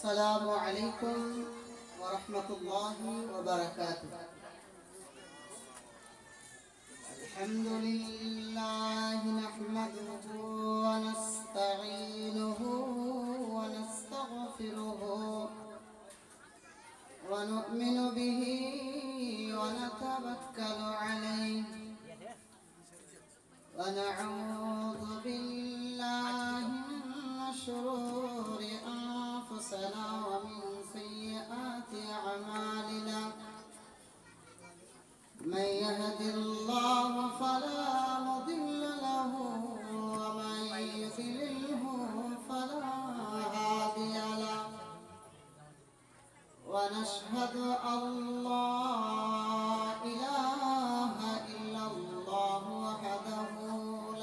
السلام عليكم ورحمة الله وبركاته. الحمد لله نحمده ونستعينه ونستغفره ونؤمن به ونتوكل عليه ونعوذ بالله من شرور أنفسنا ومن سيئات أعمالنا. من يهد الله فلا مضل له ومن يضلله فلا هادي له. ونشهد أن لا إله إلا الله وحده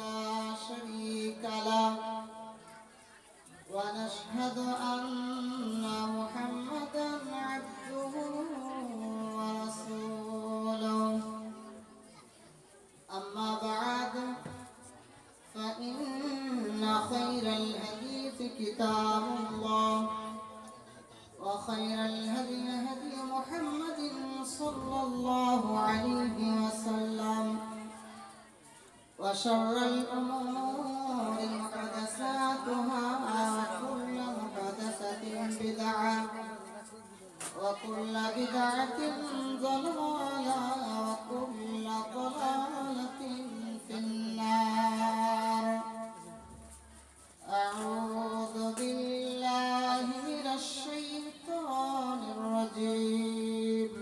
لا شريك له. ونشهد أن محمدا عبده ورسوله. أما بعد فإن خير الحديث كتاب الله وخير الهدي هدي محمد صلى الله عليه وسلم وشر الأمور محدثاتها وكل محدثة بدعة وكل بدعة ضلالة وكل ضلالة في النار. أعوذ بالله من الشيطان الرجيم.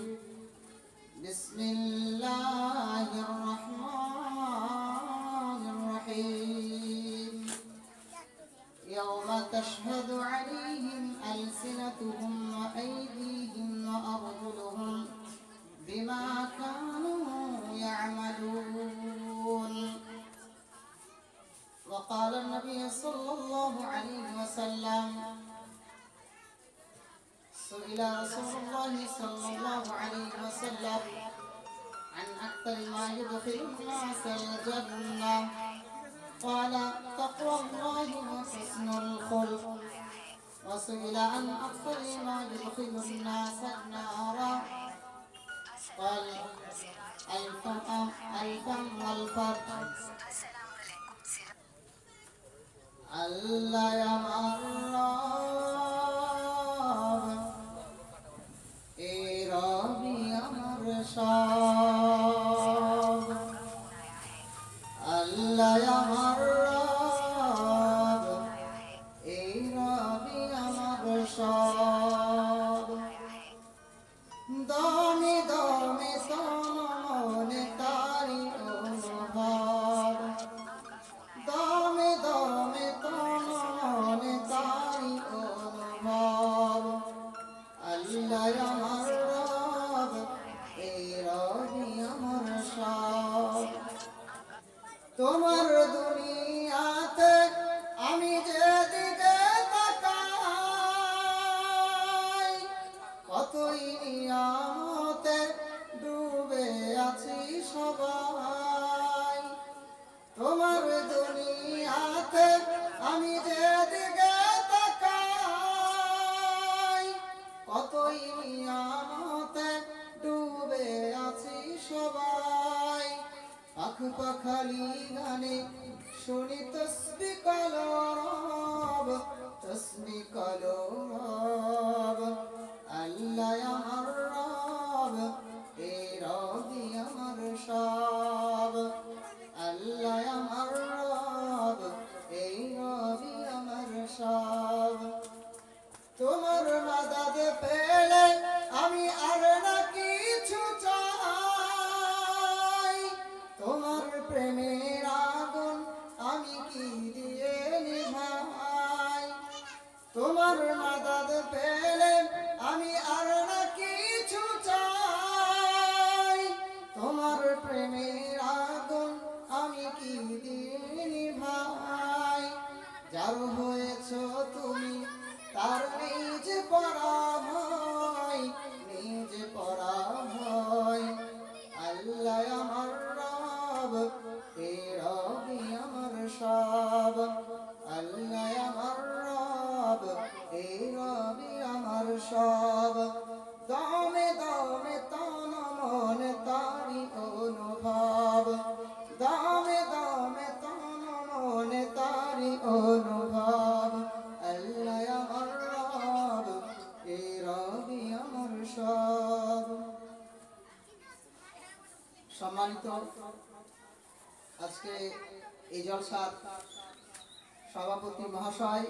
بسم الله الرحمن الرحيم. يوم تشهد عليهم ألسنتهم وأيديهم وأرجلهم بما كانوا يعملون. وقال النبي صلى الله عليه وسلم: سئل رسول الله صلى الله عليه وسلم عن أكثر ما يدخل الناس الجنة، قال: تقوى الله وحسن الخلق. وسئل عن أكثر ما يدخل الناس النار، قال: الفم والفرج. আল্লাহ আমার রব, এ রবি আমার সব। আল্লাহ আমার রব, এ রবি আমার সব। দমে দমে তন মনে তারি অনুভব। দমে দমে তন মনে তারি অনুভব। আল্লাহ আমার রব, এই রবি আমার সব। তোমার দুনিয়াতে আমি যেদিকে তাকাই, কতই নিয়ামতে ডুবে আছি সবাই। তোমার দুনিয়াতে আমি যেদিকে তাকাই, কতই নিয়ামতে ডুবে আছি সবাই। পাখ পাখালি গানে শুনি তসবি কলরব, তসবি কলরব। আল্লাহ আমার রব, এ রবি আমার সব। আল্লাহ আমার রব, এই রবি আমার সব। তোমার মাদাদ পেলে আমি আর না কিছু চাই। তোমার প্রেমের আগুন আমি কি দিয়ে নিভাই। তোমার মাদাদ পেলে আমি আর না কিছু চাই। তোমার প্রেমের আগুন আমি কি দিয়ে নিভাই। যার হয়েছ তুমি তার নিজ পরাভয়, নিজ পরাভয়। আল্লাহ আমার রব, এ রবি আমার সব। আল্লাহ আমার রব, এই রব রবি আমার সব, দমে দমে তন মন তারি অনুভব, দমে দমে তন মন তারি অনুভব, আল্লাহ আমার রব, এ রবি আমার সব। সম্মানিত আজকে এই জলসার সভাপতি মহাশয়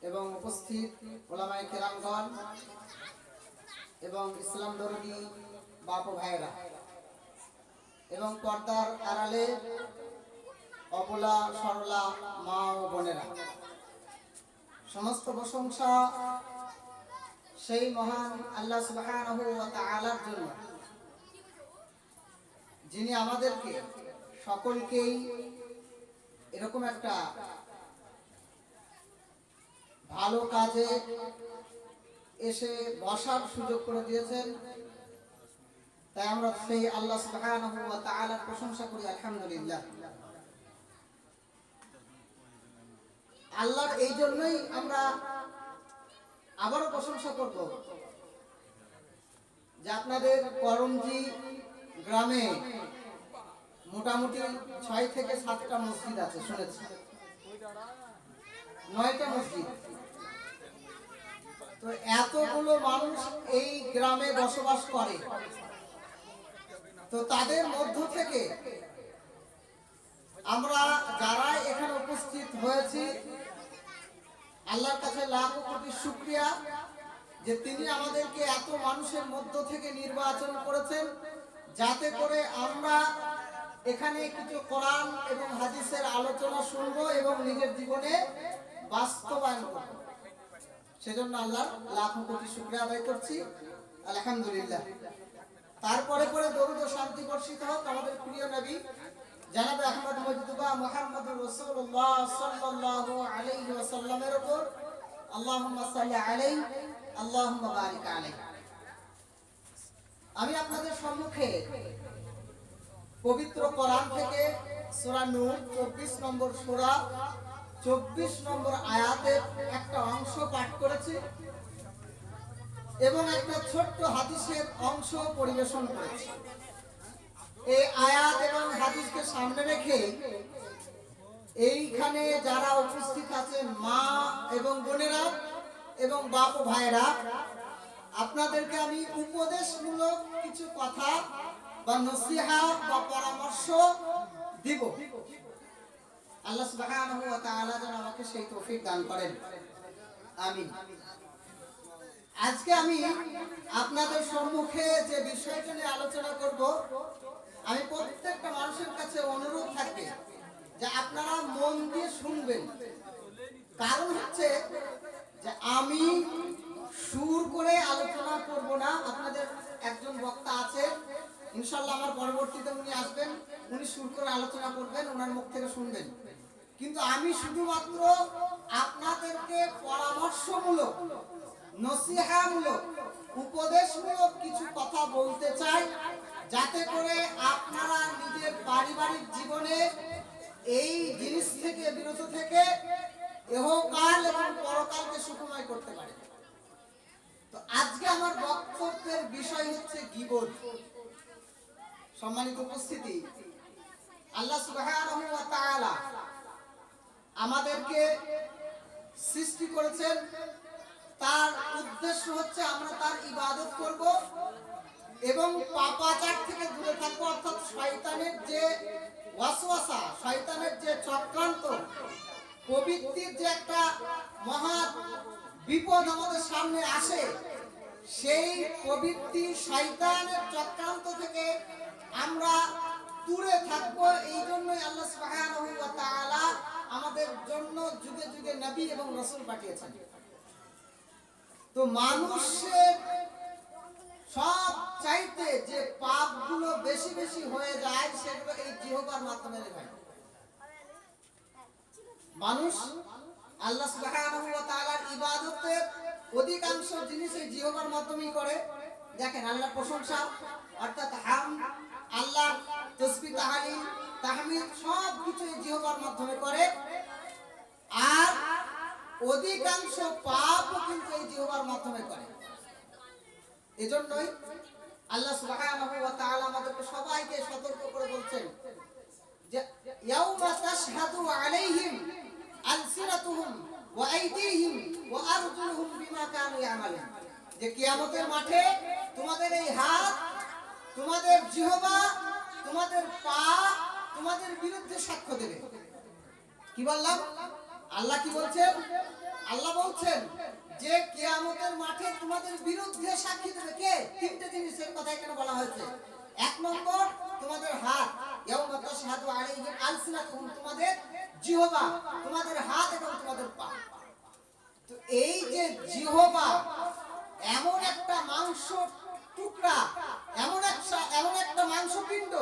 এবং উপস্থিত ওলামায়ে কেরামগণ এবং ইসলাম দরদি বাপ ভাইরা এবং পর্দার আড়ালে অবলা সরলা মা ও বোনেরা, সমস্ত প্রশংসা সেই মহান আল্লাহ সুবহানাহু ওয়া তাআলার জন্য, যিনি আমাদেরকে সকলকেই এরকম একটা ভালো কাজে এসে বসার সুযোগ করে দিয়েছেন। তাই আমরা সেই আল্লাহ সুবহানাহু ওয়া তাআলার প্রশংসা করি, আলহামদুলিল্লাহ। আল্লাহর এই জন্যই আমরা আবারও প্রশংসা করব যে আপনাদের করমজি গ্রামে মোটামুটি 6 থেকে 7টা মসজিদ আছে, শুনেছি 9টা মসজিদ। তো এতগুলো মানুষ এই গ্রামে বসবাস করে, তো তাদের মধ্য থেকে আমরা যারা এখানে উপস্থিত হয়েছি, আল্লাহর কাছে লাখ কোটি শুকরিয়া যে তিনি আমাদেরকে এত মানুষের মধ্য থেকে নির্বাচন করেছেন, যাতে করে আমরা এখানে কিছু কোরআন এবং হাদিসের আলোচনা শুনব এবং নিজের জীবনে বাস্তবায়ন করব। সেজন্য আল্লাহর লাখ কোটি শুকরিয়া আদায় করছি, আলহামদুলিল্লাহ। তারপরে পরে দরুদ ও শান্তি বর্ষিত হোক আমাদের প্রিয় নবী জনাবে আহমদ মুজতবা মুহাম্মদুর রাসূলুল্লাহ সাল্লাল্লাহু আলাইহি ওয়াসাল্লামের উপর। আল্লাহুম্মা সাল্লি আলাইহি আল্লাহুম্মা বারিক আলাইহি। আমি আপনাদের সম্মুখে পবিত্র কোরআন থেকে সূরা নূর 24 নম্বর সূরা 24 নম্বর আয়াতের একটা অংশ পাঠ করেছি এবং একটা ছোট্ট হাদিসের অংশ পরিবেশন করেছি। এই আয়াত এবং হাদিসকে সামনে রেখে এইখানে যারা উপস্থিত আছেন মা এবং বোনেরা এবং বাপ ও ভাইরা, আপনাদেরকে আমি উপদেশমূলক কিছু কথা বা নসিহা বা পরামর্শ দিব। আল্লাহ সুবহানাহু ওয়া তাআলা যেন আমাকে সেই তৌফিক দান করেন, আমিন। আজকে আমি আপনাদের সম্মুখে যে বিষয়টা নিয়ে আলোচনা করব, আমি প্রত্যেকটা মানুষের কাছে অনুরোধ থাকবে যে আপনারা মন দিয়ে শুনবেন। কারণ হচ্ছে যে আমি সুর করে আলোচনা করব না। আপনাদের একজন বক্তা আছে, ইনশাআল্লাহ আমার পরবর্তীতে উনি আসবেন, উনি সুর করে আলোচনা করবেন, ওনার মুখ থেকে শুনবেন। কিন্তু আমি শুধুমাত্র আপনাদেরকে পরামর্শমূলক, নসিহামূলক, উপদেশমূলক কিছু কথা বলতে চাই, যাতে করে আপনারা নিজের পারিবারিক জীবনে এই জিনিস থেকে বিরত থেকে ইহকাল এবং পরকালকে সুখময় করতে পারেন। তো আজকে আমার বক্তব্যের বিষয় হচ্ছে গীবত। সম্মানিত উপস্থিতি, আল্লাহ সুবহানাহু ওয়া তাআলা আমাদেরকে সৃষ্টি করেছেন, তার উদ্দেশ্য হচ্ছে আমরা তার ইবাদত করব এবং পাপাচার থেকে দূরে থাকবো। অর্থাৎ শয়তানের যে ওয়াসওয়াসা, শয়তানের যে চক্রান্ত, প্রবৃত্তির যে একটা মহা বিপদ আমাদের সামনে আসে, সেই প্রবৃত্তি শয়তানের চক্রান্ত থেকে আমরা দূরে থাকবো। এই জন্যই আল্লাহ সুবহানাহু ওয়া তাআলা আমাদের জন্য যুগে যুগে নবী এবং রাসূল পাঠিয়েছেন। তো মানুষের সব চাইতে যে পাপগুলো বেশি বেশি হয়ে যায়, সেগুলো এই জিহ্বার মাধ্যমে হয়। মানুষ আল্লাহ সুবহানাহু ওয়া তাআলার ইবাদতের অধিকাংশ জিনিস এই জিহ্বার মাধ্যমেই করে। দেখেন আল্লাহর প্রশংসা অর্থাৎ হামদ, আল্লাহর তাসবিহ, তাহলিল, তাহমিদ সব কিছু এই জিহ্বার মাধ্যমে করে। আর অধিকাংশ পাপ কিন্তু এই জিহ্বার মাধ্যমে করে। এজন্যই আল্লাহ সুবহানাহু ওয়া তাআলা আমাদেরকে সবাইকে সতর্ক করে বলছেন যে ইয়াউমা তাশহাদু আলাইহিম আলসিনাতুহুম ওয়া আইদিহিম ওয়া আরজুলুহুম বিমা কানু ইয়ামালুন, যে কিয়ামতের মাঠে তোমাদের এই হাত, তোমাদের জিহ্বা, তোমাদের পা তোমাদের বিরুদ্ধে সাক্ষ্য দেবে। কি বললাম? আল্লাহ কি বলছেন? আল্লাহ বলছেন যে কিয়ামতের মাঠে তোমাদের বিরুদ্ধে সাক্ষী দেবে কে? তিনটে জিনিসের কথা এখানে বলা হয়েছে। এক নম্বর তোমাদের হাত, ইয়াউমা তাশহাদু আলাইহিম আলসিনাতুহুম, তোমাদের জিহ্বা, তোমাদের হাত এবং তোমাদের পা। তো এই যে জিহ্বা এমন একটা মাংস টুকরা, এমন একটা মাংসপিণ্ড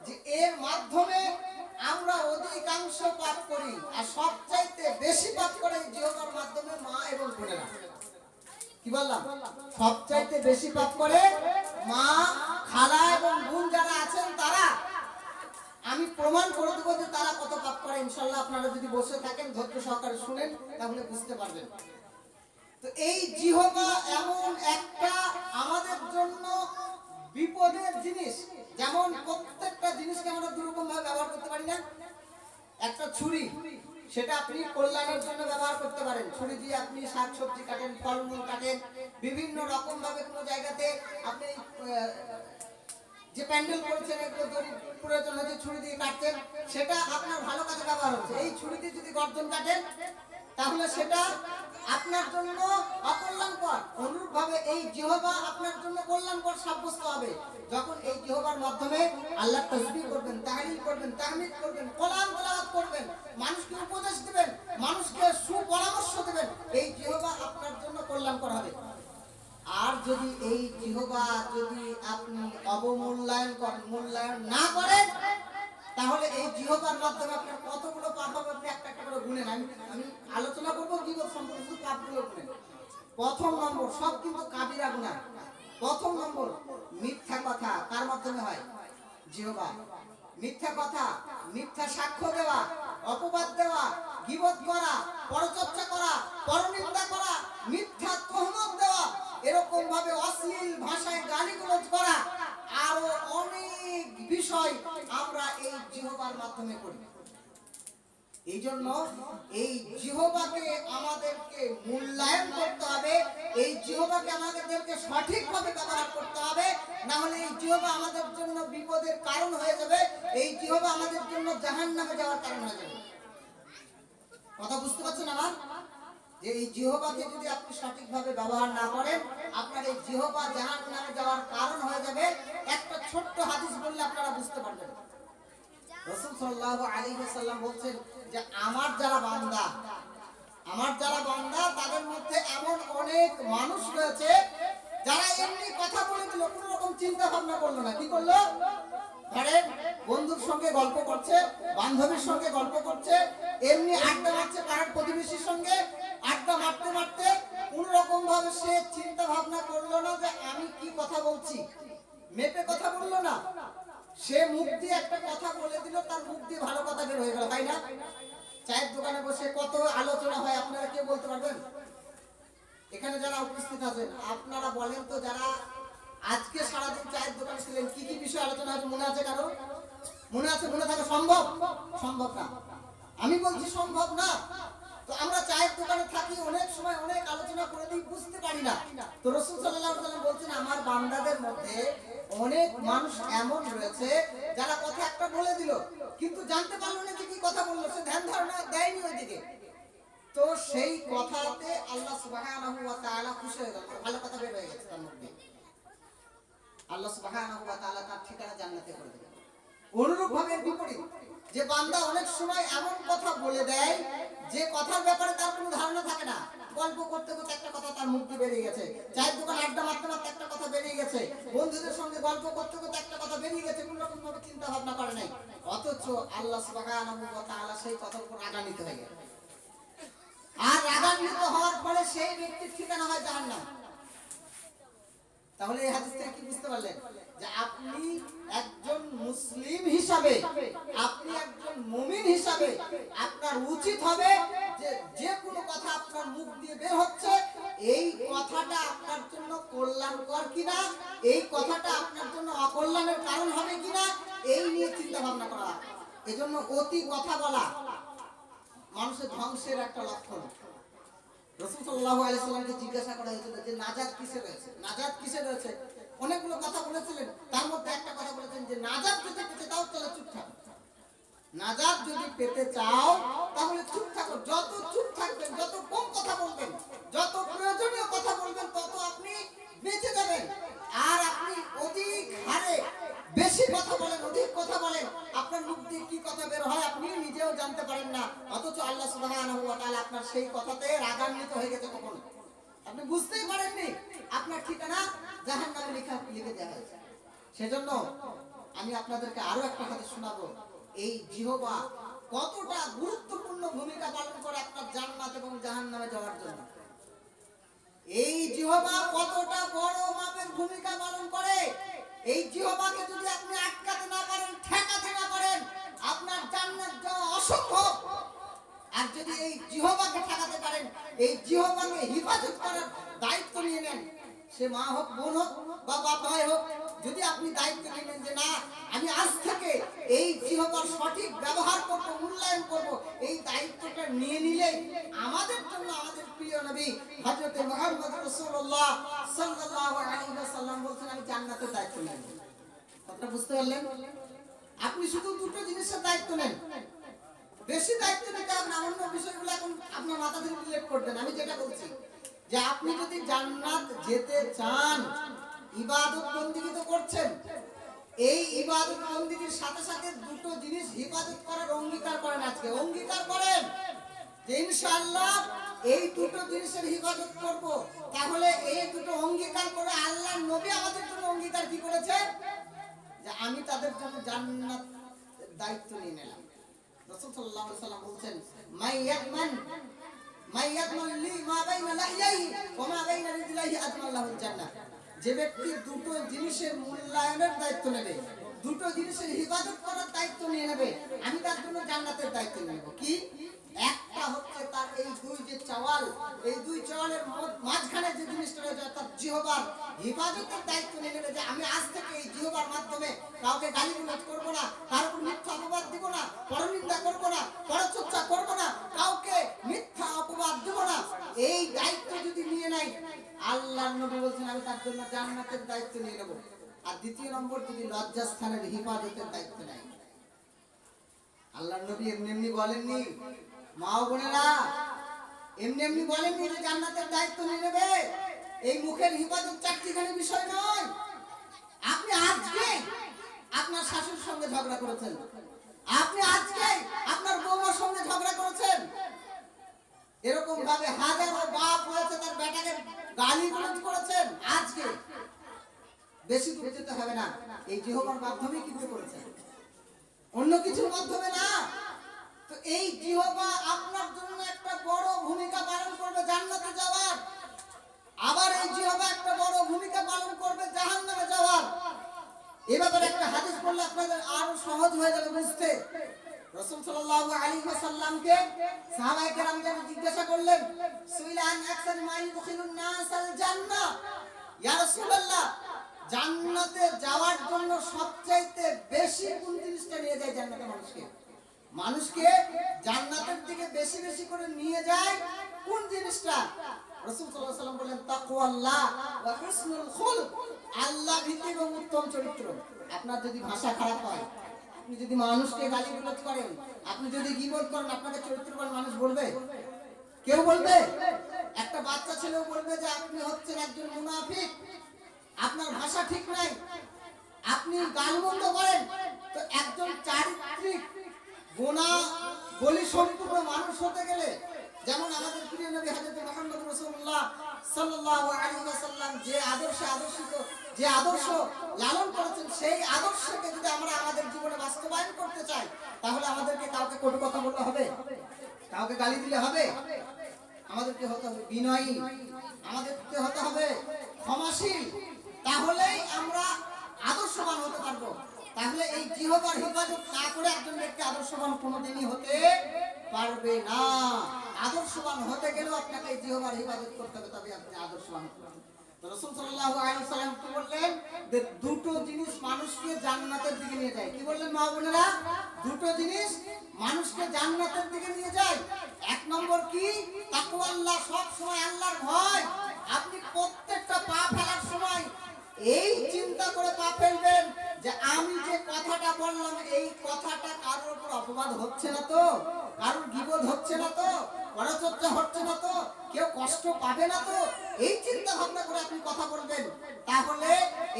যে এর মাধ্যমে আমরা অধিকাংশ পাপ করি, আর সবচাইতে বেশি পাপ করে জিহ্বার মাধ্যমে মা এবং বোনেরা। কি বললাম? সবচাইতে বেশি পাপ করে মা, খালা এবং বোন যারা আছেন তারা। আমি প্রমাণ করে দেবো যে তারা কত পাপ করে। ইনশাআল্লাহ আপনারা যদি বসে থাকেন, ধৈর্য সহকারে শুনেন, তাহলে বুঝতে পারবেন। তো এই জিহ্বা এমন একটা আমাদের জন্য বিপদের জিনিস। যেমন প্রত্যেকটা জিনিসকে আমরা দুরকম ভাবে ব্যবহার করতে পারি না। একটা ছুরি, সেটা আপনি কল্যাণের জন্য ব্যবহার করতে পারেন। ছুরি দিয়ে আপনি শাকসবজি কাটেন, ফলমূল কাটেন, বিভিন্ন রকম ভাবে কোনো জায়গাতে আপনি যে প্যান্ডেল করেছেন, এগুলো দড়ি প্রয়োজন হচ্ছে, ছুরি দিয়ে কাটছেন, সেটা আপনার ভালো কাজে ব্যবহার হচ্ছে। এই ছুরি দিয়ে যদি গর্জন কাটেন, তাহলে সেটা আপনার জন্য অকল্যাণকর। অনুরূপ ভাবে এই জিহ্বা আপনার জন্য কল্যাণকর সাব্যস্ত হবে যখন এই জিহ্বার মাধ্যমে আল্লাহর তাসবিহ করবেন, তাহলিল করবেন, তাহমিদ করবেন, কোরআন তেলাওয়াত করবেন, মানুষকে উপদেশ দিবেন, মানুষকে সুপরামর্শ দেবেন। এই জিহ্বা আপনার জন্য কল্যাণকর হবে। আর যদি এই জিহ্বা যদি আপনি অবমূল্যায়ন করেন, মূল্যায়ন না করেন, তাহলে এই জিহ্বার মাধ্যমে আপনার কতগুলো পাপ হবে আপনি একটা একটা করে গুনেন। আমি আলোচনা করব গীবত সম্পর্কে, শুধু পাপগুলো গুনেন। প্রথম নম্বর, সব কিন্তু কাবিরা গুনাহ। প্রথম নম্বর মিথ্যা কথা। কার মাধ্যমে হয়? জিহ্বা। মিথ্যা কথা, মিথ্যা সাক্ষ্য দেওয়া, অপবাদ দেওয়া, গীবত করা, পরচর্চা করা, পরনিন্দা করা, মিথ্যা তহমত দেওয়া, এরকম ভাবে অশ্লীল ভাষায় গালিগালাজ করা, আরো অনেক বিষয় আমরা এই জিহ্বার মাধ্যমে করি। এই জন্য এই জিহ্বাকে আমাদেরকে মূল্যায়ন করতে হবে, এই জিহ্বাকে আমাদেরকে সঠিকভাবে ব্যবহার করতে হবে। না হলে এই জিহ্বা আমাদের জন্য বিপদের কারণ হয়ে যাবে, এই জিহ্বা আমাদের জন্য জাহান্নামে যাওয়ার কারণ হয়ে যাবে। কথা বুঝতে পারছেন আমার? যে এই জিহ্বাকে যদি আপনি সঠিকভাবে ব্যবহার না করেন, আপনার এই জিহ্বা জাহান্নামে যাওয়ার কারণ হয়ে যাবে। একটা ছোট্ট হাদিস বললে আপনারা বুঝতে পারবেন। রাসূল সাল্লাল্লাহু আলাইহি ওয়াসাল্লাম বলছেন যে আমার যারা বান্দা তাদের মধ্যে এমন অনেক মানুষ রয়েছে যারা এমনি কথা বলে দিল, কোনো রকম চিন্তা ভাবনা করলো না। কি করলো? ধরেন বন্ধুর সঙ্গে গল্প করছে, বান্ধবীর সঙ্গে গল্প করছে, এমনি আড্ডা মারছে পাড়ার প্রতিবেশীর সঙ্গে, আড্ডা মারতে মারতে কোনো রকম ভাবে সে চিন্তা ভাবনা করলো না যে আমি কি কথা বলছি, মেপে কথা বললো না। সে মুখ দিয়ে একটা কথা বলে দিল, তার মুখ দিয়ে ভালো কথা বের হয়ে গেল, তাই না? চায়ের দোকানে বসে কত আলোচনা হয়, আপনারা কে বলতে পারবেন? এখানে যারা উপস্থিত আছেন আপনারা বলেন তো, যারা আজকে সারাদিন চায়ের দোকানে ছিলেন, কি কি বিষয় আলোচনা হয়েছে মনে আছে কারো? মনে আছে? মনে থাকা সম্ভব? সম্ভব না। আমি বলছি সম্ভব না। তো আমরা চায়ের দোকানে থাকি, অনেক সময় অনেক আলোচনা করে দিই, বুঝতে পারি না। তো রাসূল সাল্লাল্লাহু আলাইহি ওয়াসাল্লাম বলছেন আমার বান্দাদের মধ্যে অনেক মানুষ এমন রয়েছে যারা কথা একটা বলে দিল, কিন্তু জানতে পারলো না যে কি কথা বললো, সে ধ্যান ধারণা দেয়নি ওইদিকে। তো সেই কথাতে আল্লাহ সুবহানাহু ওয়া তাআলা খুশি হয়ে গেল, ভালো কথা বের হয়ে গেছে তার মধ্যে। আল্লাহ সুবহানাহু ওয়া তাআলা তার ঠিকানা জান্নাতে করে দিবেন। অনুরূপ ভাবে বিপরীত, যে বান্দা অনেক সময় এমন কথা বলে দেয় যে কথার ব্যাপারে তার কোনো ধারণা থাকে না, গল্প করতে করতে একটা কথা তার মুখ দিয়ে বেরিয়ে গেছে, চায়ের দোকানে আড্ডা মারতে মারতে একটা কথা বেরিয়ে গেছে, বন্ধুদের সঙ্গে গল্প করতে করতে একটা কথা বেরিয়ে গেছে, কোনো রকম ভাবে চিন্তা ভাবনা করে নাই, অথচ আল্লাহ সুবহানাহু ওয়া তাআলা সেই কথার উপর রাগান্বিত হয়ে গেল। আর রাগান্বিত হওয়ার ফলে সেই ব্যক্তির ঠিকানা হয় জাহান্নাম। তাহলে এই হাদিস থেকে কি বুঝতে পারলেন যে আপনি একজন মুসলিম হিসাবে, আপনি একজন মুমিন হিসাবে আপনার উচিত হবে যে যে কোনো কথা আপনার মুখ দিয়ে বের হচ্ছে এই কথাটা আপনার জন্য কল্যাণকর কিনা, এই কথাটা আপনার জন্য অকল্যাণের কারণ হবে কিনা, এই নিয়ে চিন্তা ভাবনা করা। এজন্য অতি কথা বলা মানুষের ধ্বংসের একটা লক্ষণ। রাসূল সাল্লাল্লাহু আলাইহি সাল্লামকে জিজ্ঞাসা করা হয়েছিল যে নাজাত কিসে রয়েছে, নাজাত কিসে রয়েছে। অনেকগুলো কথা বলেছিলেন, তার মধ্যে একটা কথা বলেছেন যে নাজাত যদি পেতে চাও তাহলে চুপ থাকো, নাজাত যদি পেতে চাও তাহলে চুপ থাকো। যত চুপ থাকবেন, যত কম কথা বলবেন, যত প্রয়োজনীয় কথা বলবেন, তত আপনি বেঁচে যাবেন। আর আপনি অধিক হারে বেশি কথা বলেন, অধিক কথা বলেন, আপনার মুখ দিয়ে কি কথা বের হয় আপনি নিজেও জানতে পারেন না, অথচ আল্লাহ সুবহানাহু ওয়া তাআলা আপনার সেই কথাতে রাগান্বিত হয়ে গেছে, কখন আপনি বুঝতেই পারেননি, আপনার ঠিকানা জাহান্নামে লিখে দেওয়া হয়েছে। সেজন্য আমি আপনাদেরকে আরো একটা হাদিস শোনাবো, এই জিহ্বা কতটা গুরুত্বপূর্ণ ভূমিকা পালন করে আপনার জান্নাত এবং জাহান্নামে যাওয়ার জন্য। এই জিহ্বা কতটা বড় মাপের ভূমিকা পালন করে। এই জিহ্বাকে যদি আপনি আটকাতে না পারেন, ঠেকাতে না পারেন, আপনার জান্নাত যাওয়া অসম্ভব। আর যদি এই জিহ্বাকে ঠেকাতে পারেন, এই জিহ্বাকে হেফাজত করার দায়িত্ব নিয়ে নেন, সে মা হোক, বোন হোক বা বাপ ভাই হোক, যদি আপনি দায়িত্ব নিয়ে নেন যে না আমি আজ থেকে এই জিহ্বার সঠিক ব্যবহার করব, মূল্যায়ন করব, এই দায়িত্বটা নিয়ে নিলেই আমাদের জন্য আমাদের প্রিয় নবী হযরত মুহাম্মদ রাসূলুল্লাহ সাল্লাল্লাহু আলাইহি ওয়াসাল্লাম বলেন আমি জান্নাতের দায়িত্ব নেব। কথা বুঝতে পারলেন? আপনি শুধু দুটো জিনিসের দায়িত্ব নেন, বেশি দায়িত্ব নিতে হবে না। অন্য বিষয়গুলো এখন আপনার মাথা থেকে ডিলিট করবেন। আমি যেটা বলছি যে আপনি যদি জান্নাত যেতে চান, ইবাদত বন্দেগী তো করছেন, এই ইবাদত বন্দেগীর সাথে সাথে দুটো জিনিস হিফাজত করার অঙ্গীকার করেন। আজকে অঙ্গীকার করেন যে ইনশাআল্লাহ এই দুটো জিনিসের হিফাজত করব। তাহলে এই দুটো অঙ্গীকার করে আল্লাহর নবী আমাদের জন্য অঙ্গীকার কি করেছে যে আমি তাদের জন্য জান্নাতের দায়িত্ব নিয়ে নিলাম। রাসূল সাল্লাল্লাহু আলাইহি ওয়াসাল্লাম বলেন মাইয়াতমান লি মা বাইনা লাহইহি ওয়া মা বাইনা রিজলাইহি আদমাল্লাহুল জান্নাহ। যে ব্যক্তি দুটো জিনিসের মূল্যায়নের দায়িত্ব নেবে, দুটো জিনিসের হিফাজত করার দায়িত্ব নিয়ে নেবে, আমি তার জন্য জান্নাতের দায়িত্ব নেব। কি? একটা হচ্ছে তার এই দুই যে চাওয়াল, এই দুই চাওয়ালের মাঝখানে যে জিনিসটা রয়েছে তার জিহ্বার হিফাজতের দায়িত্ব নিয়ে নেবে যে আমি আজ থেকে এই জিহ্বার মাধ্যমে কাউকে গালিগালাজ করব না, কার উপর মিথ্যা অপবাদ দিব না, পরনিন্দা করব না, পরচর্চা করব না, কাউকে মিথ্যা অপবাদ দেব না। এই দায়িত্ব যদি নিয়ে নেয়, আল্লাহর নবী বলেন আমি তার জন্য জান্নাতের দায়িত্ব নিয়ে নেব। আর দ্বিতীয় নম্বর, যদি লজ্জাস্থানের হিফাজতের দায়িত্ব নেয়, আল্লাহর নবী এমনি এমনি বলেননি, মা ও বোনেরা এমনি এমনি বলেননি যে জান্নাতের দায়িত্ব নিয়ে নেবে। এই মুখের হিফাজত চারটিখানি বিষয় নয়। আপনি আজকে আপনার শাশুড়ির সঙ্গে ঝগড়া করেছেন, আপনি আজকে আপনার বউমার সঙ্গে ঝগড়া করেছেন, এরকম ভাবে হাজারো বাপ হয়েছে তার বেটাকে গালিগালাজ করেছেন, আজকে বেশি দূর যেতে হবে না, এই জিহ্বার মাধ্যমে কিন্তু করেছেন, অন্য কিছুর মাধ্যমে না। তো এই জিহ্বা আপনার জন্য একটা বড় ভূমিকা পালন করবে জান্নাতে যাওয়ার, আবার এই জিহ্বা একটা বড় ভূমিকা পালন করবে জাহান্নামে যাওয়ার। এই ব্যাপারে একটা হাদিস বললে আপনাদের আরো সহজ হয়ে যাবে বুঝতে। রাসূল সাল্লাল্লাহু আলাইহি ওয়াসাল্লামকে সাহাবায়ে কেরাম যখন জিজ্ঞাসা করলেন, সুইলান আকসার মা ইউদখিলুন নাসাল জান্নাহ, ইয়া রাসূলুল্লাহ জান্নাতে যাওয়ার জন্য সবচাইতে বেশি কোন জিনিসটা নিয়ে যায় জান্নাতে মানুষকে? মানুষকে জান্নাতের দিকে বেশি বেশি করে নিয়ে যায় কোন জিনিসটা? রাসূল সাল্লাল্লাহু আলাইহি ওয়াসাল্লাম বলেন তাকওয়াল্লাহ ওয়া হুসনুল খুলক, আল্লাহ ভীতি এবং উত্তম চরিত্র। আপনার যদি ভাষা খারাপ হয়, আপনি যদি মানুষকে গালিগালাজ করেন, আপনি যদি গীবত করেন, আপনাকে চরিত্রবান মানুষ বলবে? কেউ বলবে? একটা বাচ্চা ছেলেও বলবে যে আপনি হচ্ছেন একজন মুনাফিক, আপনার ভাষা ঠিক নাই, আপনি গালমন্দ করেন। তো একজন চারিত্রিক গুনাহ বলি সম্পূর্ণ মানুষ হতে গেলে, যেমন আমাদের প্রিয় নবী হযরত মুহাম্মদ রাসূলুল্লাহ সাল্লাল্লাহু আলাইহি ওয়াসাল্লাম যে আদর্শিত, যে আদর্শ লালন করেছেন, সেই আদর্শকে যদি আমরা আমাদের জীবনে বাস্তবায়ন করতে চাই, তাহলে আমাদেরকে কাউকে কটু কথা বলতে হবে, কাউকে গালি দিলে হবে? আমাদেরকে হতে হবে বিনয়ী, আমাদেরকে হতে হবে ক্ষমাশীল, তাহলেই আমরা আদর্শবান হতে পারবো। তাহলে এই জিহ্বার হেফাজত না করে একজন ব্যক্তি আদর্শবান কোনোদিনই হতে পারবে না। আদর্শবান হতে গেলেও আপনাকে এই জিহ্বার হেফাজত করতে হবে, তবে আপনি আদর্শবান হতে পারবেন। রাসূল সাল্লাল্লাহু আলাইহি ওয়াসাল্লাম কি বললেন? যে দুটো জিনিস মানুষকে জান্নাতের দিকে নিয়ে যায়। কি বললেন মা বোনেরা? দুটো জিনিস মানুষকে জান্নাতের দিকে নিয়ে যায়। এক নম্বর কি? তাকওয়াল্লাহ, সব সময় আল্লাহর ভয়। আপনি প্রত্যেকটা পা ফেলার সময় এই চিন্তা করে পা ফেলবেন যে আমি যে কথাটা বললাম এই কথাটা কারোর উপর অপবাদ হচ্ছে না তো, কারোর গীবত হচ্ছে না তো, পরচর্চা হচ্ছে না তো, কেউ কষ্ট পাবে না তো, এই চিন্তা ভাবনা করে আপনি কথা বলবেন। তাহলে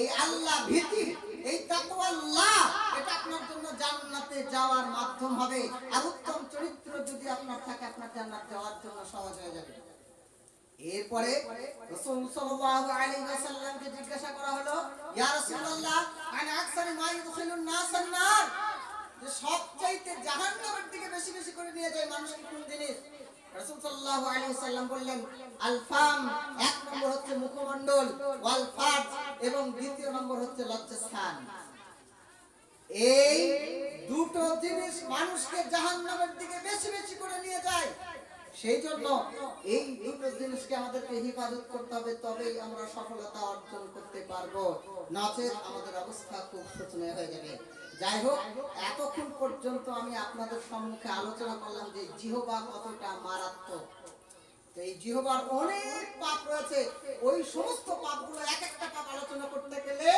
এই আল্লাহ ভীতি, এই তাকওয়াল্লাহ, এটা আপনার জন্য জান্নাতে যাওয়ার মাধ্যম হবে। আর উত্তম চরিত্র যদি আপনার থাকে, আপনার জান্নাত যাওয়ার জন্য সহজ হয়ে যাবে। এরপরে রাসূল সাল্লাল্লাহু আলাইহি ওয়াসাল্লামকে জিজ্ঞাসা করা হলো, ইয়া রাসূলুল্লাহ, আন আকসারি মা ইদখিলুন নাসান নার, যে সবচাইতে জাহান্নামের দিকে বেশি বেশি করে নিয়ে যায় মানুষকে কোন জিনিস? রাসূল সাল্লাল্লাহু আলাইহি ওয়াসাল্লাম বললেন, আল ফাম, এক নম্বর হচ্ছে মুখমণ্ডল, ওয়াল ফারজ, এবং দ্বিতীয় নম্বর হচ্ছে লজ্জাস্থান। এই দুটো জিনিস মানুষকে জাহান্নামের দিকে বেশি বেশি করে নিয়ে যায়। সেই জন্য এই দুটো জিনিসকে আমাদেরকে হেফাজত করতে হবে, তবেই আমরা সফলতা অর্জন করতে পারবো, নচেত আমাদের অবস্থা খুব শোচনীয় হয়ে যাবে। যাই হোক, এতক্ষণ পর্যন্ত আমি আপনাদের সম্মুখে আলোচনা করলাম যে জিহ্বা কতটা মারাত্মক। তো এই জিহ্বার অনেক পাপ রয়েছে, ওই সমস্ত পাপগুলো এক একটা পাপ আলোচনা করতে গেলে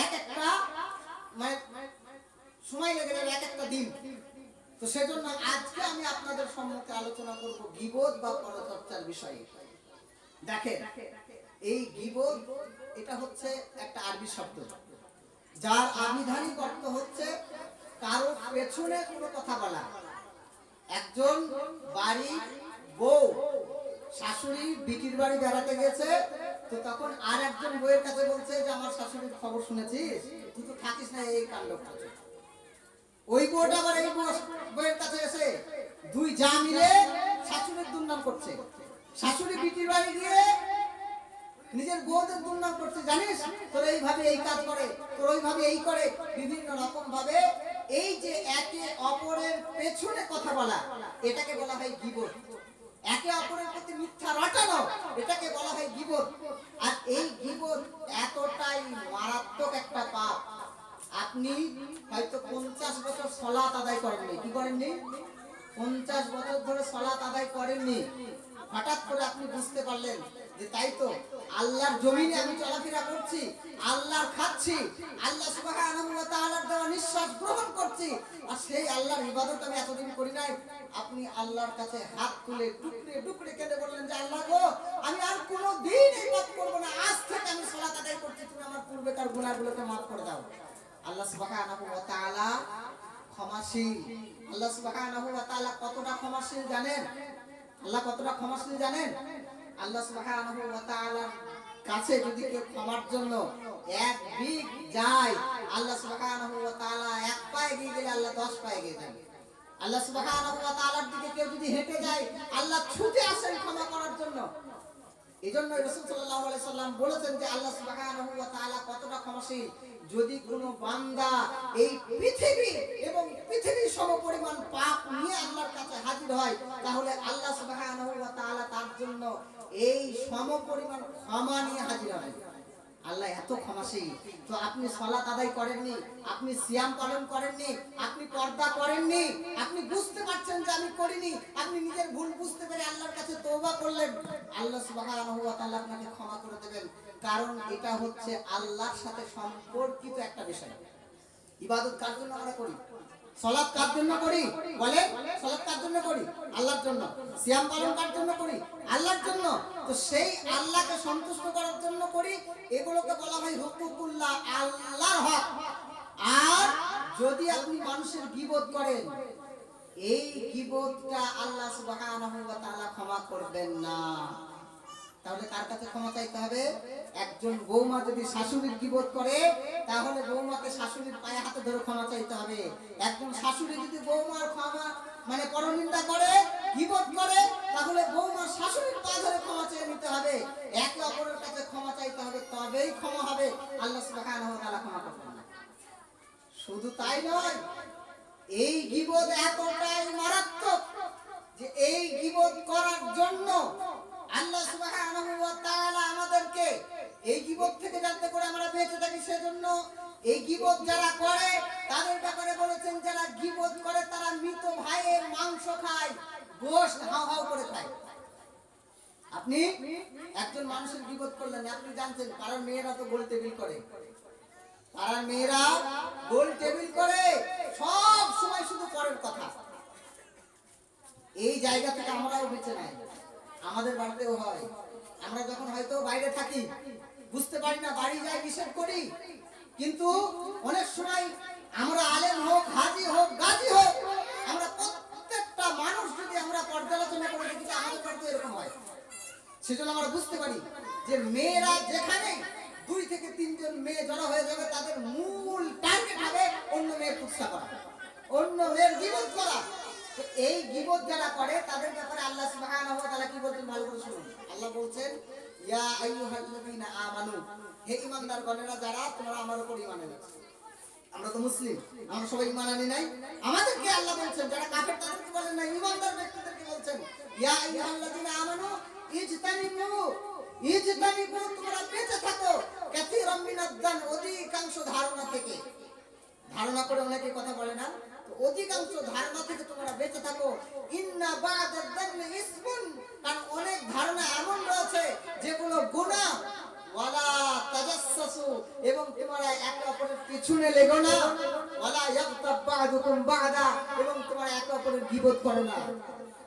এক একটা মানে সময় লেগে যাবে, এক একটা দিন। তো সেজন্য আজকে আমি আপনাদের সম্মুখে আলোচনা করব গীবত বা পরচর্চার বিষয়ে। দেখেন, এই গীবত এটা হচ্ছে একটা আরবি শব্দ, যার আবিধানিক অর্থ হচ্ছে কারো পেছনে কোনো কথা বলা। একজন বাড়ি বউ, শাশুড়ি বিটির বাড়ি বেড়াতে গেছে, তো তখন আর একজন বউয়ের কাছে বলছে যে আমার শাশুড়ির খবর শুনেছিস, তুই তো থাকিস না এই কাণ্ড করছিস। ওই বউটা আবার এই বউয়ের কাছে এসে দুই যা মিলে শাশুড়ির দুর্নাম করছে। শাশুড়ি বিটির বাড়ি গিয়ে নিজের বউদের দুর্নাম করছে, জানিস তোর এইভাবে এই কাজ করে, তোর ওইভাবে এই করে, বিভিন্ন রকম ভাবে এই যে একে অপরের পেছনে কথা বলা, এটাকে বলা হয় গীবত। একে অপরের প্রতি মিথ্যা রটানো, এটাকে বলা হয় গীবত। আর এই গীবত এতটাই মারাত্মক একটা পাপ। আপনি হয়তো 50 বছর সালাত আদায় করেননি, কি করেননি? 50 বছর ধরে সালাত আদায় করেননি, হঠাৎ করে আপনি বুঝতে পারলেন যে তাই তো, আল্লাহর জমিনে আমি চলাফেরা করছি, আল্লাহর খাচ্ছি, আল্লাহ সুবহানাহু ওয়া তাআলার দেওয়া নিঃশ্বাস গ্রহণ করছি, আর সেই আল্লাহর ইবাদত আমি এতদিন করি নাই। আপনি আল্লাহর কাছে হাত তুলে টুকরে টুকরে কেঁদে বললেন যে আল্লাহ গো, আমি আর কোনোদিন এই পাপ করব না, আজ থেকে আমি সালাত আদায় করছি, তুমি আমার পূর্বেকার গুনাহগুলোকে মাফ করে দাও। আল্লাহ সুবহানাহু ওয়া তাআলা ক্ষমাশীল। আল্লাহ সুবহানাহু ওয়া তাআলা কতটা ক্ষমাশীল জানেন? আল্লাহ কতটা ক্ষমাশীল জানেন? আল্লাহ সুবহানাহু ওয়া তাআলার কাছে যদি কেউ ক্ষমার জন্য এক বিঘ যায়, আল্লাহ সুবহানাহু ওয়া তাআলা এক পা এগিয়ে গেলে আল্লাহ 10 পা এগিয়ে যান। আল্লাহ সুবহানাহু ওয়া তাআলার দিকে কেউ যদি হেঁটে যায়, আল্লাহ ছুটে আসেন ক্ষমা করার জন্য। এজন্য রাসূল সাল্লাল্লাহু আলাইহি সাল্লাম বলেছেন যে আল্লাহ সুবহানাহু ওয়া তাআলা কতটা ক্ষমাশীল। যদি কোনো বান্দা এই পৃথিবী এবং পৃথিবীর সমপরিমাণ পাপ নিয়ে আল্লাহর কাছে হাজির হয়, তাহলে আল্লাহ সুবহানাহু ওয়া তাআলা তার জন্য এই সমপরিমাণ ক্ষমা নিয়ে হাজির হয়। আল্লাহ এত ক্ষমাশীল। তো আপনি সালাত আদায় করেননি, আপনি সিয়াম পালন করেননি, আপনি পর্দা করেননি, আপনি বুঝতে পারছেন যে আমি করিনি, আপনি নিজের ভুল বুঝতে পেরে আল্লাহর কাছে তওবা করলেন, আল্লাহ সুবহানাহু ওয়া তাআলা আপনাকে ক্ষমা করে দেবেন। কারণ এটা হচ্ছে আল্লাহর সাথে সম্পর্কিত একটা বিষয়। ইবাদত কার জন্য আমরা করি? সালাত কার জন্য করি? বলেন, সালাত কার জন্য করি? আল্লাহর জন্য। সিয়াম পালন কার জন্য করি? আল্লাহর জন্য। তো সেই আল্লাহকে সন্তুষ্ট করার জন্য করি, এগুলোকে বলা হয় হুকুকুল্লাহ, আল্লাহর হক। আর যদি আপনি মানুষের গীবত করেন, এই গীবতটা আল্লাহ সুবহানাহু ওয়া তাআলা ক্ষমা করবেন না। তাহলে কার কাছে ক্ষমা চাইতে হবে? একজন বৌমা যদি শাশুড়ির গীবত করে, তাহলে বৌমাকে শাশুড়ির পায়ে হাতে ধরে ক্ষমা চাইতে হবে। একজন শাশুড়ি যদি বৌমার ক্ষমা মানে পরনিন্দা করে, গীবত করে, তাহলে বৌমার শাশুড়ির পা ধরে ক্ষমা চেয়ে নিতে হবে। একে অপরের কাছে ক্ষমা চাইতে হবে, তবেই ক্ষমা হবে। শুধু তাই নয়, এই গীবত এতটাই মারাত্মক যে এই গীবত করার জন্য আল্লাহ সুবহানাহু ওয়া তাআলা আমাদেরকে এই গীবত থেকে যাতে করে আমরা বেঁচে থাকি সেজন্য এই গীবত যারা করে তাদের ব্যাপারে বলেছেন, যারা গীবত করে তারা মৃত ভাইয়ের মাংস খায়, গোশত হাউ হাউ করে খায়। আপনি একজন মানুষের গীবত করলেন, আপনি জানছেন পাড়ার মেয়েরা তো গোল টেবিল করে, পাড়ার মেয়েরা গোল টেবিল করে সব সময় শুধু পরের কথা। এই জায়গা থেকে আমরাও বেঁচে নাই, আমাদের বাড়িতেও হয়। আমরা যখন হয়তো বাইরে থাকি বুঝতে পারি না, বাড়ি যাই নিষেধ করি, কিন্তু অনেক সময় আমরা আলেম হোক, হাজি হোক, গাজী হোক, আমরা প্রত্যেকটা মানুষ যদি আমরা পর্যালোচনা করে দেখি আমাদের বাড়িতে এরকম হয়। সেজন্য আমরা বুঝতে পারি যে মেয়েরা যেখানে 2 থেকে 3 জন মেয়ে জড়ো হয়ে যাবে, তাদের মূল টার্গেট হবে অন্য মেয়ের কুৎসা করা, অন্য মেয়ের গীবত করা। তো এই গীবত যারা করে তাদের ব্যাপারে আল্লাহ সুবহানাহু ওয়া তাআলা কি বলছেন ভালো করে শুনুন। আল্লাহ বলছেন, ইয়া আইয়ুহাল্লাযীনা আমানু, হে ঈমানদারগণেরা যারা তোমরা আমার উপর ঈমান এনেছো। আমরা তো মুসলিম, আমরা সবাই ঈমান আনি নাই। আমাদেরকে আল্লাহ বলছেন, যারা কাফের তাদেরকে বলেন না, ঈমানদার ব্যক্তিদেরকে বলছেন, ইয়া আইয়ুহাল্লাযীনা আমানু ইজতানিবু, তোমরা বেঁচে থাকো, কাসীরাম মিনাদ-দান, অধিকাংশ ধারণা থেকে। ধারণা করে অনেকে কথা বলে না, তো অধিকাংশ ধারণা থেকে তোমরা বেঁচে থাকো। ইন্না বা'দাদ-দান্নি ইসমুন, কারণ অনেক ধারণা এমন রয়েছে যেগুলো গুনাহ। ওয়ালা তাজাসসু, এবং তোমরা একে অপরের পিছনে লেগো না। ওয়ালা ইয়াগতাব বা'দুকুম বা'দা, এবং তোমরা একে অপরের গীবত করো না।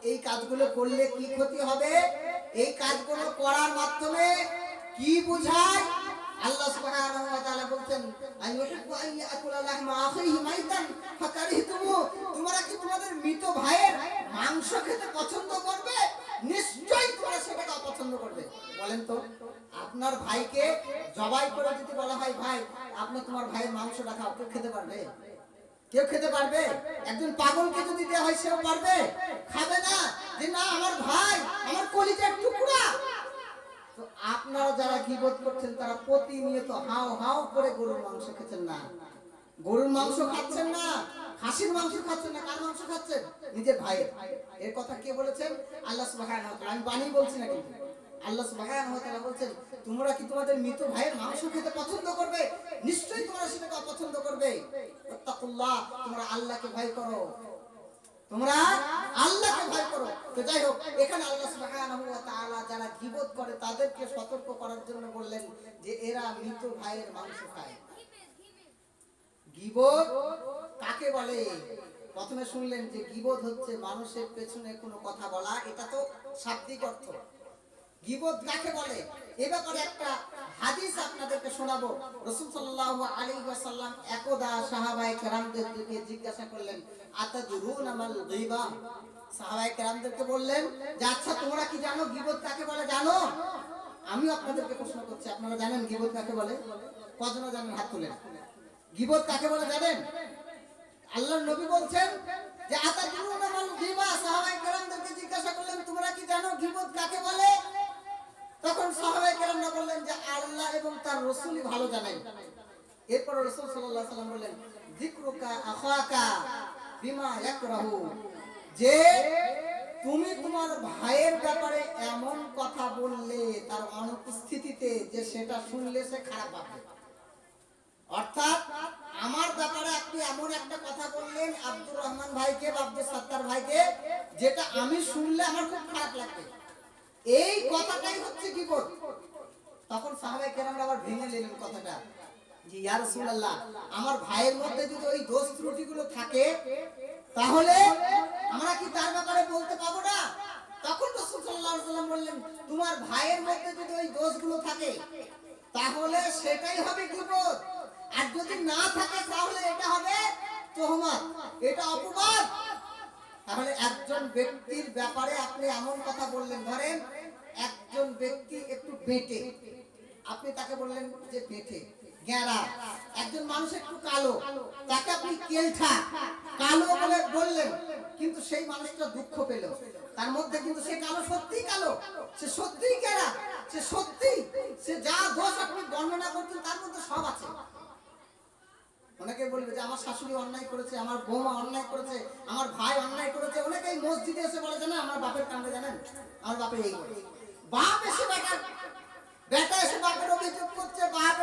এই কাজগুলো করলে কি ক্ষতি হবে? এই কাজগুলো করার মাধ্যমে কি বোঝায়? আল্লাহ সুবহানাহু ওয়া তাআলা বলছেন, আইয়ুহিব্বু আন ইয়াকুলা লাহমা আখিহি মাইতান ফাকারিহতুমু, তোমরা কি তোমাদের মৃত ভাইয়ের মাংস খেতে পছন্দ করবে? নিশ্চয়ই তোমরা সেটাকে অপছন্দ করবে। বলেন তো, আপনার ভাইকে জবাই করে যদি বলা হয়, ভাই আপনি তোমার ভাইয়ের মাংসটা খাও, কেউ খেতে পারবে? কেউ খেতে পারবে? একজন পাগলকে যদি দেওয়া হয় সেও পারবে? খাবে না, যে না আমার ভাই, আমার কলিজার টুকরা। তো আপনারা যারা গীবত করছেন তারা প্রতিনিয়ত হাও হাও করে গরুর মাংস খেছেন না, গরুর মাংস খাচ্ছেন না, খাসির মাংস খাচ্ছেন না, কার মাংস খাচ্ছেন? নিজের ভাইয়ের। এর কথা কে বলেছেন? আল্লাহ সুবহানাহু ওয়া তাআলা। আমি বানিয়ে বলছি না, কিন্তু আল্লাহ সুবহানাহু ওয়া তাআলা বলছেন, তোমরা কি তোমাদের মৃত ভাইয়ের মাংস খেতে পছন্দ করবে? নিশ্চয়ই তোমরা সেটাকে অপছন্দ করবে। তাকুল্লাহ, তোমরা আল্লাহকে ভয় করো, তোমরা আল্লাহকে ভয় করো। তো যাই হোক, এখানে আল্লাহ সুবহানাহু ওয়া তাআলা যারা গীবত করে তাদেরকে সতর্ক করার জন্য বললেন যে এরা মৃত ভাইয়ের মাংস খায়। গীবত কাকে বলে? প্রথমে শুনলেন যে গীবত হচ্ছে মানুষের পেছনে কোনো কথা বলা, এটা তো শাব্দিক অর্থ। গীবত কাকে বলে এ ব্যাপারে একটা হাদিস আপনাদেরকে শোনাবো। রাসূল সাল্লাল্লাহু আলাইহি ওয়াসাল্লাম একদা সাহাবায়ে কেরামদেরকে জিজ্ঞাসা করলেন, আতাদুরুনা মাল গীবা? সাহাবায়ে কেরামদেরকে বললেন যে আচ্ছা তোমরা কি জানো গীবত কাকে বলে? জানো? আমি আপনাদেরকে প্রশ্ন করছি, আপনারা জানেন গীবত কাকে বলে? কতজন জানেন? হাত তুলেন। গীবত কাকে বলে জানেন? আল্লাহর নবী বলছেন যে আতাদুরুনা মাল গীবা, সাহাবায়ে কেরামদেরকে জিজ্ঞাসা করলেন তোমরা কি জানো গীবত কাকে বলে? তখন সাহাবায়ে কেরামরা বললেন যে আল্লাহ এবং তার রাসূলই ভালো জানেন। এরপর রাসূল সাল্লাল্লাহু আলাইহি ওয়াসাল্লাম বললেন, যিকরুকা আখাকা বিমা ইয়াকরাহু, যে তুমি তোমার ভাইয়ের ব্যাপারে এমন কথা বললে তার অনুপস্থিতিতে যে সেটা শুনলে সে খারাপ পাবে। অর্থাৎ আমার ব্যাপারে আপনি এমন একটা কথা বললেন আব্দুর রহমান ভাইকে বা আব্দুল সাত্তার ভাইকে, যেটা আমি শুনলে আমার খুব খারাপ লাগবে। এই কথাটাই হচ্ছে গীবত। তখন সাহাবায়ে কেরামরা আবার ভেঙে নিলেন কথাটা, যে ইয়া রাসূলুল্লাহ, আমার ভাইয়ের মধ্যে যদি ওই দোষ ত্রুটিগুলো থাকে তাহলে আমরা কি তার ব্যাপারে বলতে পাবো না? তখন রাসূল সাল্লাল্লাহু আলাইহি ওয়াসাল্লাম বললেন, তোমার ভাইয়ের মধ্যে যদি ওই দোষগুলো থাকে তাহলে সেটাই হবে গীবত, আর যদি না থাকে তাহলে এটা হবে তুহমত, এটা অপবাদ। তাহলে একজন ব্যক্তির ব্যাপারে আপনি এমন কথা বললেন, ধরেন একজন ব্যক্তি একটু বেঁটে, আপনি তাকে বললেন যে বেঁটে গ্যারা। একজন মানুষ একটু কালো, তাকে আপনি কেলঠা কালো বলে বললেন, কিন্তু সেই মানুষটা দুঃখ পেল, তার মধ্যে কিন্তু সে কালো, সত্যিই কালো, সে সত্যিই গ্যারা, সে সত্যি, সে যা দোষ আপনি বর্ণনা করতেন তার মধ্যে সব আছে। অনেকে বলবে যে আমার শাশুড়ি অন্যায় করেছে, আমার বৌমা অন্যায় করেছে, আমার ভাই অন্যায় করেছে। অনেকেই মসজিদে এসে বলে যে না আমার বাপের কাণ্ডে জানেন, আমার বাপে এই করেছে। বাপ এসে বেটা এসে বাপের অভিযোগ করছে, বাপ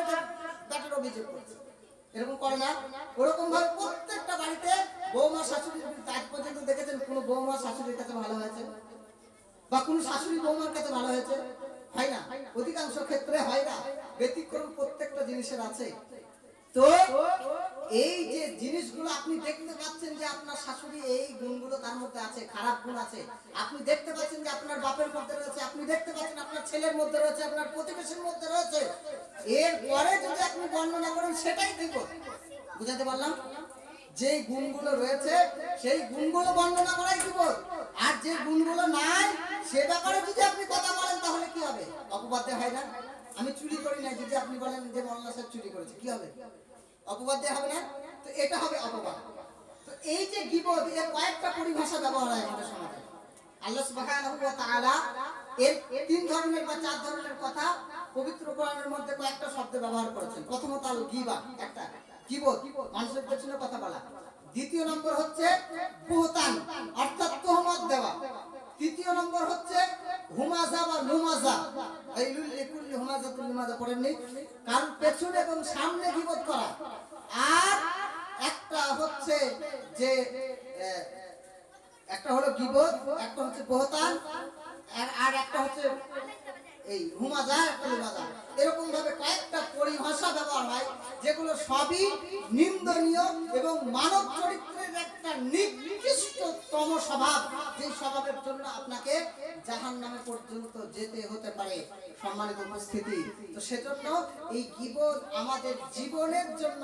বেটার অভিযোগ করছে। এরকম করে না? ওরকম ভাবে প্রত্যেকটা বাড়িতে বৌমা শাশুড়ির আজ পর্যন্ত দেখেছেন কোন বৌমা শাশুড়ির কাছে ভালো হয়েছে, বা কোন শাশুড়ি বৌমার কাছে ভালো হয়েছে? হয় না, অধিকাংশ ক্ষেত্রে হয় না। ব্যতিক্রম প্রত্যেকটা জিনিসের আছে। তো এই যে জিনিসগুলো আপনি দেখতে পাচ্ছেন যে আপনার শাশুড়ি এই গুণগুলো তার মধ্যে আছে, খারাপ গুণ আছে। আপনি দেখতে পাচ্ছেন যে আপনার বাপের মধ্যে রয়েছে, আপনি দেখতে পাচ্ছেন আপনার ছেলের মধ্যে রয়েছে, আপনার প্রতিবেশীর মধ্যে রয়েছে। এরপরে যদি আপনি বর্ণনা করেন সেটাই ঠিক। বুঝাতে পারলাম? যে গুণগুলো রয়েছে সেই গুণগুলো বর্ণনা করাই বিপদ। আর যে গুণগুলো নাই সে ব্যাপারে যদি আপনি কথা বলেন তাহলে কি হবে? অপবাদে হয় না? আমি চুরি করি না যদি আপনি বলেন যে মোল্লা সাহেব চুরি করেছে, কি হবে? অপবাদে হবে না? তো এটা হবে অপবাদ। তো এই যে গীবত, এর কয়েকটা পরিভাষা ব্যবহার হয় আমাদের সমাজে। আল্লাহ সুবহানাহু ওয়া তাআলা এর তিন ধরনের বা চার ধরনের কথা পবিত্র কোরআনের মধ্যে কয়েকটা শব্দ ব্যবহার করেছেন। প্রথমত আল গীবা, একটা গীবত, মানুষের পেছনে কথা বলা। দ্বিতীয় নম্বর হচ্ছে বুহতান, অর্থাৎ তোহমত দেওয়া। তৃতীয় নম্বর হচ্ছে হুমাজা বা লুমাজা, এই লিকুল্লি হুমাজাতুল লুমাজা পড়েননি? কারণ পেছনে এবং সামনে গীবত করা। আর একটা হচ্ছে যে একটা হলো গীবত, একটা হচ্ছে বুহতান, আর একটা হচ্ছে এই হুমাজা, একটা লুমাজা। এরকম ভাবে কয়েকটা পরিভাষা ব্যবহার হয় যেগুলো সবই নিন্দনীয় এবং মানব চরিত্রের একটা নিকৃষ্টতম স্বভাব, যে স্বভাবের জন্য আপনাকে জাহান্নামে পর্যন্ত যেতে হতে পারে। সম্মানিত উপস্থিতি, তো সেজন্য এই গীবত আমাদের জীবনের জন্য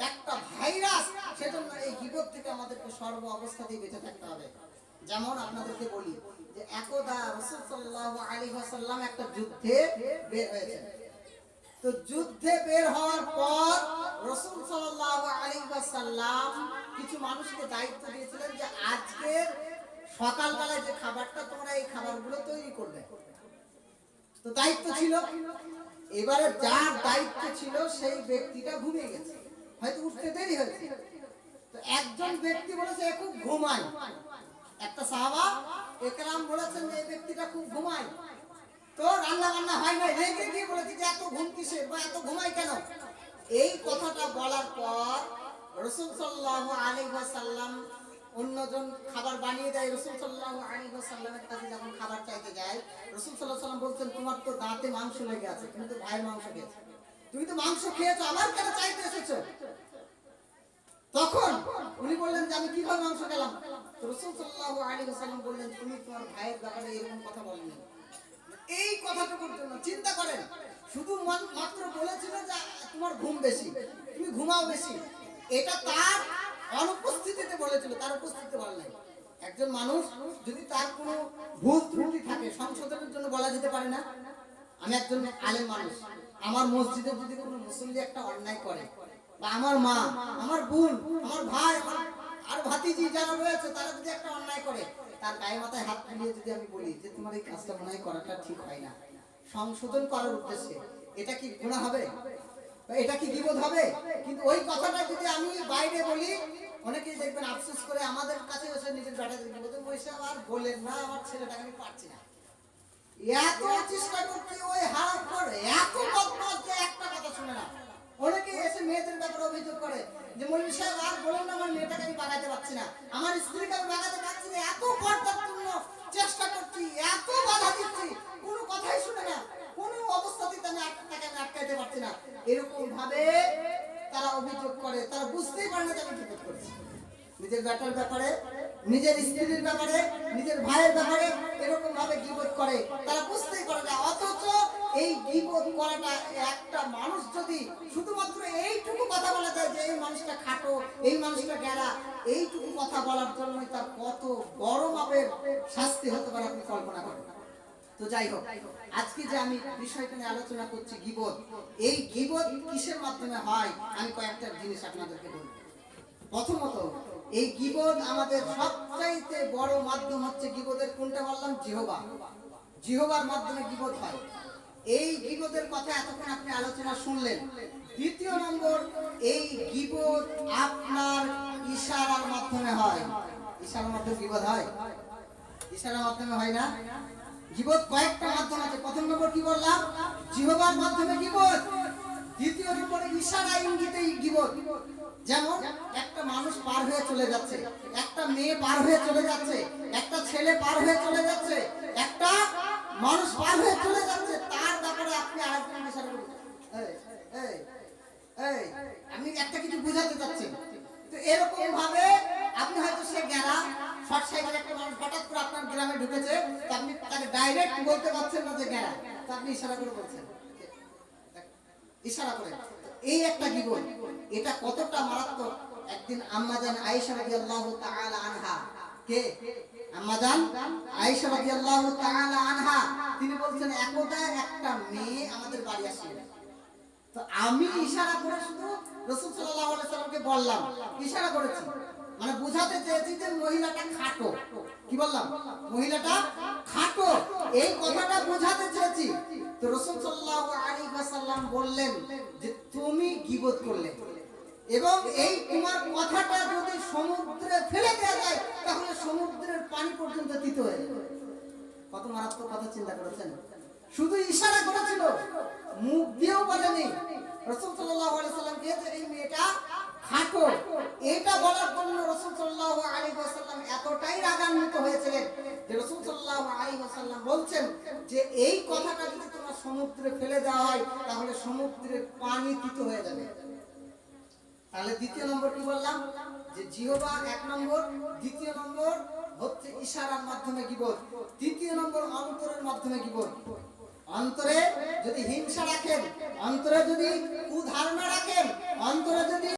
একটা ভাইরাস। সেজন্য এই গীবত থেকে আমাদেরকে সর্ব অবস্থাতেই বেঁচে থাকতে হবে। যেমন আপনাদেরকে বলি যে একদা রাসূল সাল্লাল্লাহু আলাইহি ওয়াসাল্লাম একটা যুদ্ধে বের হয়েছেন। তো যুদ্ধে বের হওয়ার পর রাসূল সাল্লাল্লাহু আলাইহি ওয়াসাল্লাম কিছু মানুষকে দায়িত্ব দিয়েছিলেন যে আজকে সকালবেলায় যে খাবারটা তোমরা এই খাবারগুলো তৈরি করবে। তো দায়িত্ব ছিল, এবারে যার দায়িত্ব ছিল সেই ব্যক্তিটা ঘুমিয়ে গেছে, হয়তো উঠতে দেরি হয়েছে। তো একজন ব্যক্তি বলেছে এ খুব ঘুমায়। একটা সাহাবা একরাম বলেছেন যে এই ব্যক্তিটা খুব ঘুমায়। তো রান্না বান্না হয় না, রেগে গিয়ে বলেছে যে এত ঘুম কিসের বা এত ঘুমায় কেন? এই কথাটা বলার পর রাসূল সাল্লাল্লাহু আলাইহি ওয়াসাল্লাম অন্যজন খাবার বানিয়ে দেয়। রাসূল সাল্লাল্লাহু আলাইহি ওয়াসাল্লামের কাছে যখন খাবার চাইতে যায়, রাসূল সাল্লাল্লাহু আলাইহি ওয়াসাল্লাম বলছেন তোমার তো দাঁতে মাংস লেগে আছে, তুমি তো ভাইয়ের মাংস খেয়েছো, তুমি তো মাংস খেয়েছো, আবার কেন চাইতে এসেছো? তখন উনি বললেন যে আমি কিভাবে মাংস খেলাম? রাসূল সাল্লাল্লাহু আলাইহি ওয়াসাল্লাম বললেন তুমি তোমার ভাইয়ের ব্যাপারে এরকম কথা বলেননি। এই কথাটুকুর জন্য চিন্তা করেন, শুধু মাত্র বলেছিল যে তোমার ঘুম বেশি, তুমি ঘুমাও বেশি, এটা তার অনুপস্থিতিতে বলেছিল, তার উপস্থিতিতে বলে নাই। একজন মানুষ যদি তার কোনো ভুল ত্রুটি থাকে সংশোধনের জন্য বলা যেতে পারে না? আমি একজন আলেম মানুষ, আমার মসজিদে যদি কোনো মুসল্লি একটা অন্যায় করে, বা আমার মা, আমার বোন, আমার ভাই, আর ভাতিজি যারা রয়েছে তারা যদি একটা অন্যায় করে, তার গায়ে মাথায় হাত বুলিয়ে যদি আমি বলি যে তোমার এই কাজটা মনে হয় করাটা ঠিক হয় না, সংশোধন করার উদ্দেশ্যে, এটা কি গুনাহ হবে? এটা কি বিপদ হবে? কিন্তু ওই কথাটা যদি আমি বাইরে বলি, অনেকেই দেখবেন আফসোস করে আমাদের কাছে এসে নিজের বেটাদের বলতেন ওইসে আর বলেন না, আমার ছেলেটাকে আমি পারছি না, এত চেষ্টা করছি, ওই হারাম করে এত বদমাশ যে একটা কথা শুনে না। অনেকে এসে মেয়েদের ব্যাপারে অভিযোগ করে যে মৌলভী সাহেব আর বলেন না, আমার মেয়েটাকে আমি বাগাতে পারছি না, আমার স্ত্রীকে আমি বাগাতে পারছি না, এত পর্দার জন্য চেষ্টা করছি, এত বাধা দিচ্ছি, কোনো কথাই শুনে না, কোনো অবস্থাতেই আমি তাকে আটকাইতে পারছি না। এরকম ভাবে তারা অভিযোগ করে, তারা বুঝতেই পারে না যে আমি বিপদ করছি। নিজের বেটার ব্যাপারে, নিজের স্ত্রীর ব্যাপারে, নিজের ভাইয়ের ব্যাপারে এরকম ভাবে গীবত করে, তারা বুঝতেই পারে না। অথচ এই গীবত করাটা, একটা মানুষ যদি শুধুমাত্র এইটুকু কথা বলা যায় যে এই মানুষটা খাটো, এই মানুষটা গেরা, এইটুকু কথা বলার জন্যই তার কত বড় মাপের শাস্তি হতে পারে আপনি কল্পনা করেন। তো যাই হোক, আজকে যে আমি বিষয়টা নিয়ে আলোচনা করছি গীবত, এই গীবত কিসের মাধ্যমে হয় আমি কয়েকটা জিনিস আপনাদেরকে বলবো। প্রথমত, এই গীবত আমাদের সবচাইতে বড় মাধ্যম হচ্ছে গীবতের, কোনটা বললাম? জিহবা। জিহবার মাধ্যমে গীবত হয়। এই গীবতের কথা এতক্ষণ আপনি আলোচনা শুনলেন। দ্বিতীয় নম্বর, এই গীবত আপনার ইশারার মাধ্যমে হয়। ইশারার মাধ্যমে গীবত হয়? ইশারার মাধ্যমে হয় না? গীবত কয়েকটা মাধ্যম আছে। প্রথম নম্বর কি বললাম? জিহ্বার মাধ্যমে গীবত। দ্বিতীয় নম্বরে ইশারা ইঙ্গিতে গীবত। যেমন একটা মানুষ পার হয়ে চলে যাচ্ছে, একটা মেয়ে পার হয়ে চলে যাচ্ছে, একটা ছেলে পার হয়ে চলে যাচ্ছে, একটা মানুষ পার হয়ে চলে যাচ্ছে, তার ব্যাপারে আপনি আরেকজন ইশারা করবেন, এই এই এই, আপনি একটা কিছু বোঝাতে চাচ্ছেন। তো এরকম ভাবে আপনি হয়তো সে গ্রাম শর্ট সাইকেল একটা মানুষ হঠাৎ করে আপনার গ্রামে ঢুকেছে, তো আপনি তাকে ডাইরেক্ট বলতে পারছেন না যে গ্রাম, তো আপনি ইশারা করে বলছেন, ইশারা করে। এই একটা গীবত, এটা কতটা মারাত্মক। একদিন আম্মাজান আয়েশা রাদিয়াল্লাহু তাআলা আনহা, কে? আম্মাজান আয়েশা রাদিয়াল্লাহু তাআলা আনহা, তিনি বলছেন একদা একটা মেয়ে আমাদের বাড়ি আসছিল। তো আমি ইশারা করে শুধু রাসূল সাল্লাল্লাহু আলাইহি সাল্লামকে বললাম, ইশারা করেছি, মানে বোঝাতে চেয়েছি যে মহিলাটা খাটো। কি বললাম? মহিলাটা খাটো, এই কথাটা বোঝাতে চেয়েছি। তো রাসূল সাল্লাল্লাহু আলাইহি ওয়াসাল্লাম বললেন যে তুমি গীবত করলে, এবং এই তোমার কথাটা যদি সমুদ্রে ফেলে দেওয়া যায় তাহলে সমুদ্রের পানি পর্যন্ত তিত হয়ে যাবে। কত মারাত্মক কথা চিন্তা করেছেন। শুধু ইশারা করেছিল, মুখ দিয়েও বলেনি। রাসূল সাল্লাল্লাহু আলাইহি ওয়াসাল্লামকে যে এই মেয়েটা খাটো, এটা বলার জন্য রাসূল সাল্লাল্লাহু আলাইহি ওয়াসাল্লাম এতটাই রাগান্বিত হয়েছিলেন যে রাসূল সাল্লাল্লাহু আলাইহি ওয়াসাল্লাম বলছেন যে এই কথাটা যদি তোমার সমুদ্রে ফেলে দেওয়া হয় তাহলে সমুদ্রের পানি তিত হয়ে যাবে। তাহলে দ্বিতীয় নম্বর কি বললাম? যে জিহ্বা এক নম্বর, দ্বিতীয় নম্বর হচ্ছে ইশারার মাধ্যমে গীবত, তৃতীয় নম্বর অন্তরের মাধ্যমে গীবত। অন্তরে যদি হিংসা রাখেন, অন্তরে যদি কুধারণা রাখেন, অন্তরে যদি